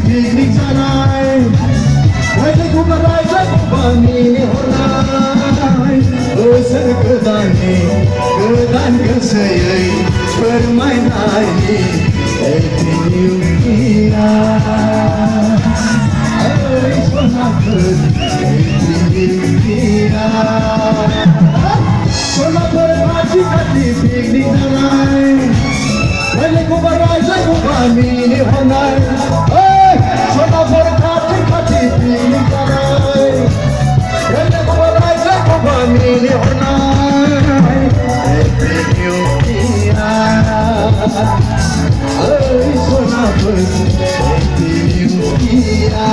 picnic जानाय रायज्लायगौबा रायज्लायगौबा मिनिहरनाय बोसोर गोदाननि गोदान गोसोयै फोरमायनायनि Happy New Year ओइ सनाफोर Happy New Year सनाफोर खाथि खाथि पिकनिक जानाय रायज्लायगौबा रायज्लायगौबा मिनिहरनाय ओइ सनाफोर खाथि खाथि पिकनिक जानाय रायज्लायगौबा रायज्लायगौबा मिनिहरनाय Happy New Year ओइ सनाफोर Happy New Year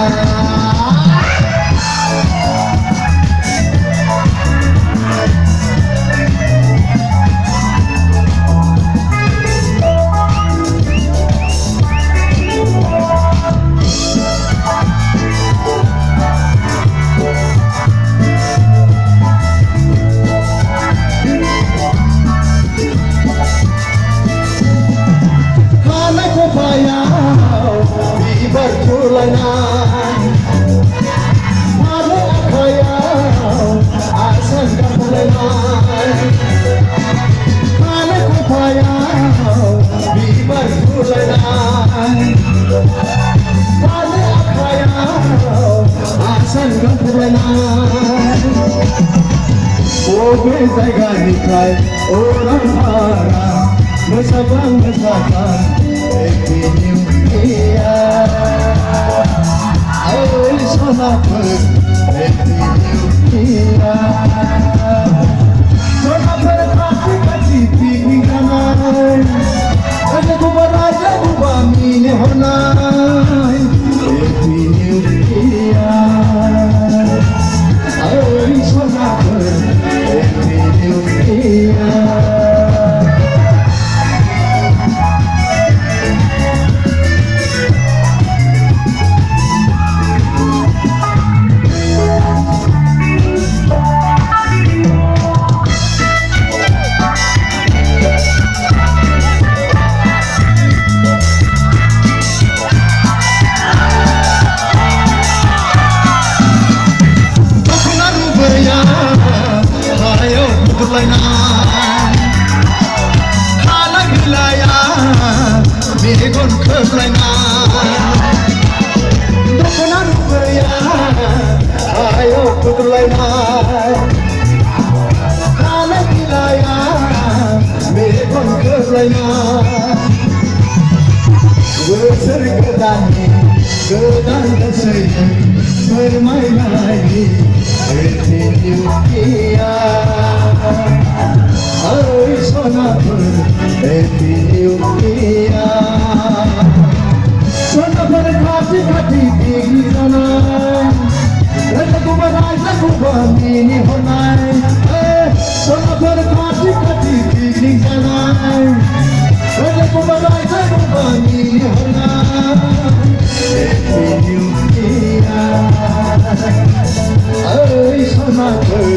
बबे जायगानिफ्राय अरांफारा मोसाबां मोसाबां Happy New Year ओइ सनाफोर Happy New Year सनाफोर खाथि खाथि पिकनिक जानाय रायज्लायगौबा रायज्लायगौबा मिनिहरनाय Happy New Year ओइ सनाफोर Happy New Year मेगन खोबलायनाय दख'ना रुबैया हायाव फुदुलायनाय खानाय बिलाइया मेगन खोबलायनाय बोसोर गोदाननि गोदान गोसोयै फोरमायनायनि Happy New Year ओइ सनाफोर Happy New Year सनाफोर खाथि खाथि पिकनिक जानाय रायज्लायगौबा रायज्लायगौबा मिनिहरनाय सनाफोर खाथि खाथि पिकनिक जानाय रायज्लायगौबा रायज्लायगौबा मिनिहरनाय Happy New Year ओइ सनाफोर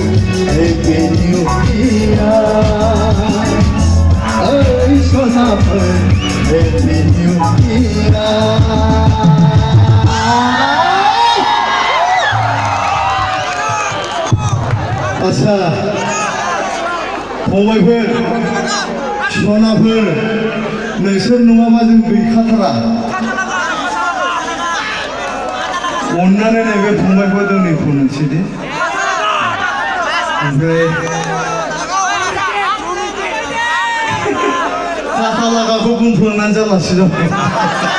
Happy New Year ओइ सनाफोर Happy New Year आच्छा फंबायफोर सनाफोर नोंसोर नङाबा जों गैखाथारा अन्नानै नैबे फंबायफोर दोंनैखौ मोनसे दे ओमफ्राय लागाखौ बुंफ्लांनानै जालासै जाबाय